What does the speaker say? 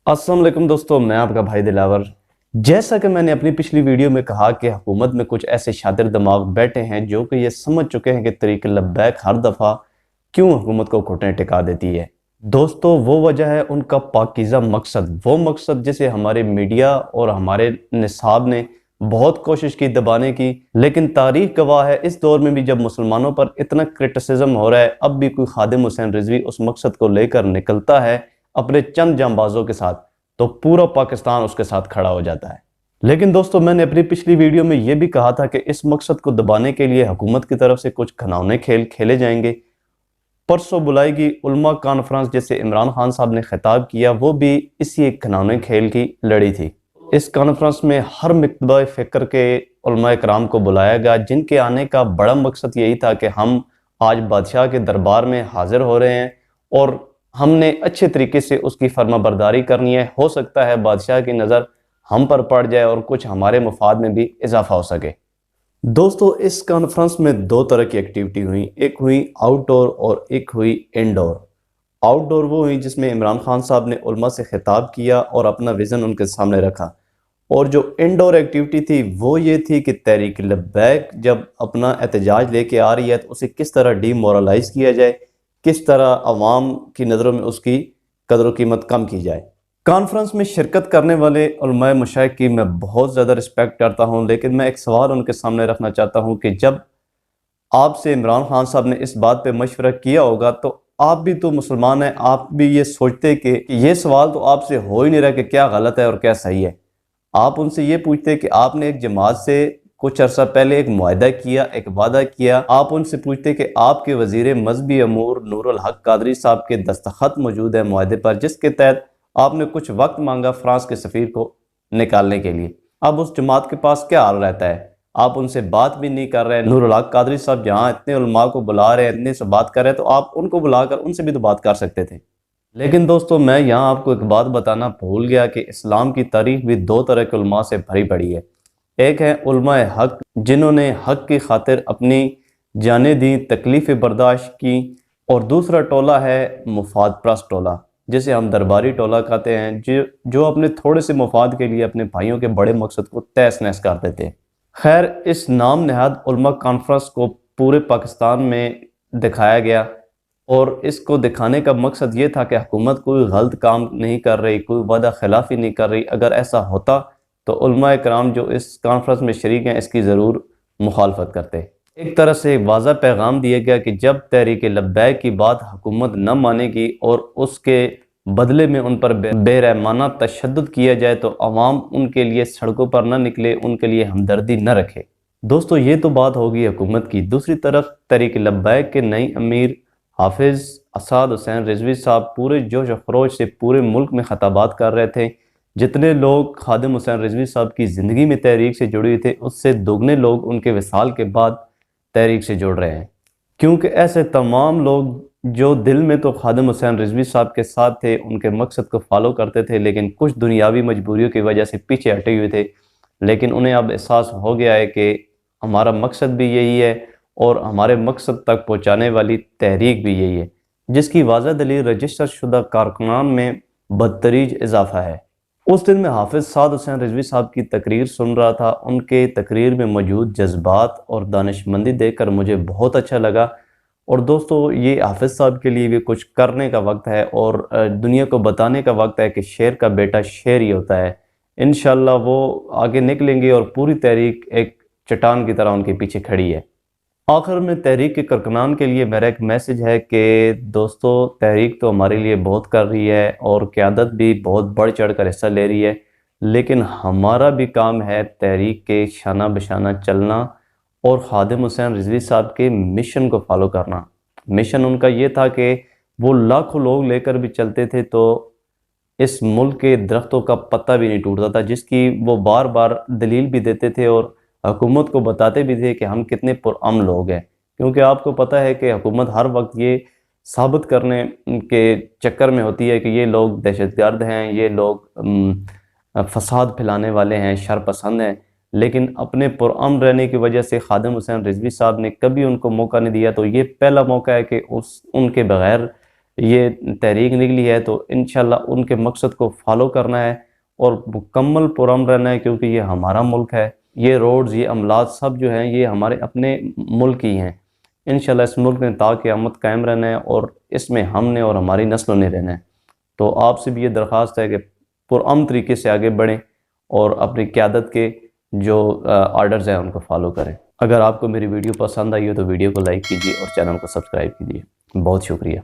अस्सलाम वालेकुम दोस्तों, मैं आपका भाई दिलावर। जैसा कि मैंने अपनी पिछली वीडियो में कहा कि हुकूमत में कुछ ऐसे शातिर दिमाग बैठे हैं जो कि ये समझ चुके हैं कि तरीक़े लब्बैक हर दफ़ा क्यों हुकूमत को घुटने टिका देती है। दोस्तों, वो वजह है उनका पाकीज़ा मकसद, वो मकसद जिसे हमारे मीडिया और हमारे निसाब ने बहुत कोशिश की दबाने की, लेकिन तारीख गवाह है इस दौर में भी जब मुसलमानों पर इतना क्रिटिसिज्म हो रहा है, अब भी कोई खादिम हुसैन रिजवी उस मकसद को लेकर निकलता है अपने चंद जांबाजों के साथ, तो पूरा पाकिस्तान उसके साथ खड़ा हो जाता है। लेकिन दोस्तों, मैंने अपनी पिछली वीडियो में यह भी कहा था कि इस मकसद को दबाने के लिए हुकूमत की तरफ से कुछ घिनौने खेल खेले जाएंगे। परसों बुलाएगी उलमा कॉन्फ्रेंस जिसे इमरान खान साहब ने खिताब किया, वो भी इसी एक घिनौने खेल की लड़ी थी। इस कॉन्फ्रेंस में हर मकतबा फ़िक्र के उलमा इकराम को बुलाया गया, जिनके आने का बड़ा मकसद यही था कि हम आज बादशाह के दरबार में हाजिर हो रहे हैं और हमने अच्छे तरीके से उसकी फर्माबरदारी करनी है। हो सकता है बादशाह की नज़र हम पर पड़ जाए और कुछ हमारे मुफाद में भी इजाफा हो सके। दोस्तों, इस कॉन्फ्रेंस में दो तरह की एक्टिविटी हुई, एक हुई आउटडोर और एक हुई इनडोर। आउटडोर वो हुई जिसमें इमरान खान साहब ने उलमा से खिताब किया और अपना विज़न उनके सामने रखा, और जो इनडोर एक्टिविटी थी वो ये थी कि तहरीक लब्बैक जब अपना एहतजाज लेके आ रही है तो उसे किस तरह डीमोरलाइज किया जाए, किस तरह अवाम की नज़रों में उसकी कदर कीमत कम की जाए। कॉन्फ्रेंस में शिरकत करने वाले उलमाए मशाइख की मैं बहुत ज़्यादा रिस्पेक्ट करता हूँ, लेकिन मैं एक सवाल उनके सामने रखना चाहता हूँ कि जब आपसे इमरान खान साहब ने इस बात पे मशवरा किया होगा तो आप भी तो मुसलमान हैं, आप भी ये सोचते कि ये सवाल तो आपसे हो ही नहीं रहा कि क्या गलत है और क्या सही है। आप उनसे ये पूछते कि आपने एक जमात से कुछ अरसा पहले एक मुआहदा किया, एक वादा किया। आप उनसे पूछते कि आपके वजीर मजहबी अमूर नूरुल हक कादरी साहब के दस्तखत मौजूद है मुआहदे पर, जिसके तहत आपने कुछ वक्त मांगा फ्रांस के सफ़ीर को निकालने के लिए। अब उस जमात के पास क्या हाल रहता है? आप उनसे बात भी नहीं कर रहे। नूरुल हक कादरी साहब जहाँ इतने उलमा को बुला रहे हैं, इतने से बात कर रहे हैं, तो आप उनको बुलाकर उनसे भी तो बात कर सकते थे। लेकिन दोस्तों, मैं यहाँ आपको एक बात बताना भूल गया कि इस्लाम की तारीख भी दो तरह के उलमा से भरी पड़ी है। एक है उलमाए हक, जिन्होंने हक की खातिर अपनी जानें दी, तकलीफ़ बर्दाश्त की, और दूसरा टोला है मुफाद प्रस्त टोला, जिसे हम दरबारी टोला कहते हैं, जो अपने थोड़े से मुफाद के लिए अपने भाइयों के बड़े मकसद को तहस नहस कर देते हैं। खैर, इस नाम नहाद उलमा कॉन्फ्रेंस को पूरे पाकिस्तान में दिखाया गया, और इसको दिखाने का मकसद ये था कि हुकूमत कोई गलत काम नहीं कर रही, कोई वादा खिलाफ़ी नहीं कर रही। अगर ऐसा होता तो उलमा कराम जो इस कॉन्फ्रेंस में शरीक हैं इसकी ज़रूर मुखालफत करते। एक तरह से वाज़ा पैगाम दिया गया कि जब तहरीक लब्बैक की बात हुकूमत न मानेगी और उसके बदले में उन पर बेरहमाना तशद्दुद किया जाए तो अवाम उनके लिए सड़कों पर न निकले, उनके लिए हमदर्दी न रखे। दोस्तों, ये तो बात होगी हुकूमत की। दूसरी तरफ तहरीक लब्बैक के नई अमीर हाफिज़ असाद हुसैन रिजवी साहब पूरे जोश व खरोश से पूरे मुल्क में खताबात कर रहे थे। जितने लोग खादिम हुसैन रिजवी साहब की ज़िंदगी में तहरीक से जुड़े थे, उससे दोगुने लोग उनके विसाल के बाद तहरीक से जुड़ रहे हैं, क्योंकि ऐसे तमाम लोग जो दिल में तो खादिम हुसैन रिजवी साहब के साथ थे, उनके मकसद को फॉलो करते थे, लेकिन कुछ दुनियावी मजबूरियों की वजह से पीछे हटे हुए थे। लेकिन उन्हें अब एहसास हो गया है कि हमारा मकसद भी यही है और हमारे मकसद तक पहुँचाने वाली तहरीक भी यही है, जिसकी वाज़ह दलील रजिस्टर शुदा कारकुनान में बदतरीज इजाफा है। उस दिन मैं हाफिज़ साद हुसैन रिजवी साहब की तकरीर सुन रहा था। उनके तकरीर में मौजूद जज्बात और दानिशमंदी देखकर मुझे बहुत अच्छा लगा। और दोस्तों, ये हाफिज़ साहब के लिए भी कुछ करने का वक्त है और दुनिया को बताने का वक्त है कि शेर का बेटा शेर ही होता है। इंशाअल्लाह वो आगे निकलेंगे और पूरी तहरीक एक चट्टान की तरह उनके पीछे खड़ी है। आखिर में तहरीक के कारकुनान के लिए मेरा एक मैसेज है कि दोस्तों, तहरीक तो हमारे लिए बहुत कर रही है और क़यादत भी बहुत बढ़ चढ़ कर हिस्सा ले रही है, लेकिन हमारा भी काम है तहरीक के शाना बशाना चलना और खादिम हुसैन रिजवी साहब के मिशन को फॉलो करना। मिशन उनका ये था कि वो लाखों लोग लेकर भी चलते थे तो इस मुल्क के दरख्तों का पत्ता भी नहीं टूटता था, जिसकी वो बार बार दलील भी देते थे और हुकूमत को बताते भी थे कि हम कितने पुरअमन लोग हैं। क्योंकि आपको पता है कि हुकूमत हर वक्त ये साबित करने के चक्कर में होती है कि ये लोग दहशतगर्द हैं, ये लोग फसाद फैलाने वाले हैं, शर पसंद हैं, लेकिन अपने पुरअमन रहने की वजह से खादिम हुसैन रिजवी साहब ने कभी उनको मौका नहीं दिया। तो ये पहला मौका है कि उनके बगैर ये तहरीक निकली है, तो इंशाल्लाह उनके मकसद को फॉलो करना है और मुकम्मल पुरअमन रहना है, क्योंकि ये हमारा मुल्क है। ये रोड्स, ये अमलात सब जो हैं ये हमारे अपने मुल्क ही हैं। इंशाल्लाह इस मुल्क में ता क़यामत कायम रहना है और इसमें हमने और हमारी नस्लों ने रहना है। तो आपसे भी ये दरख्वास्त है कि पुरअमन तरीके से आगे बढ़ें और अपनी क़यादत के जो आर्डर्स हैं उनको फॉलो करें। अगर आपको मेरी वीडियो पसंद आई हो तो वीडियो को लाइक कीजिए और चैनल को सब्सक्राइब कीजिए। बहुत शुक्रिया।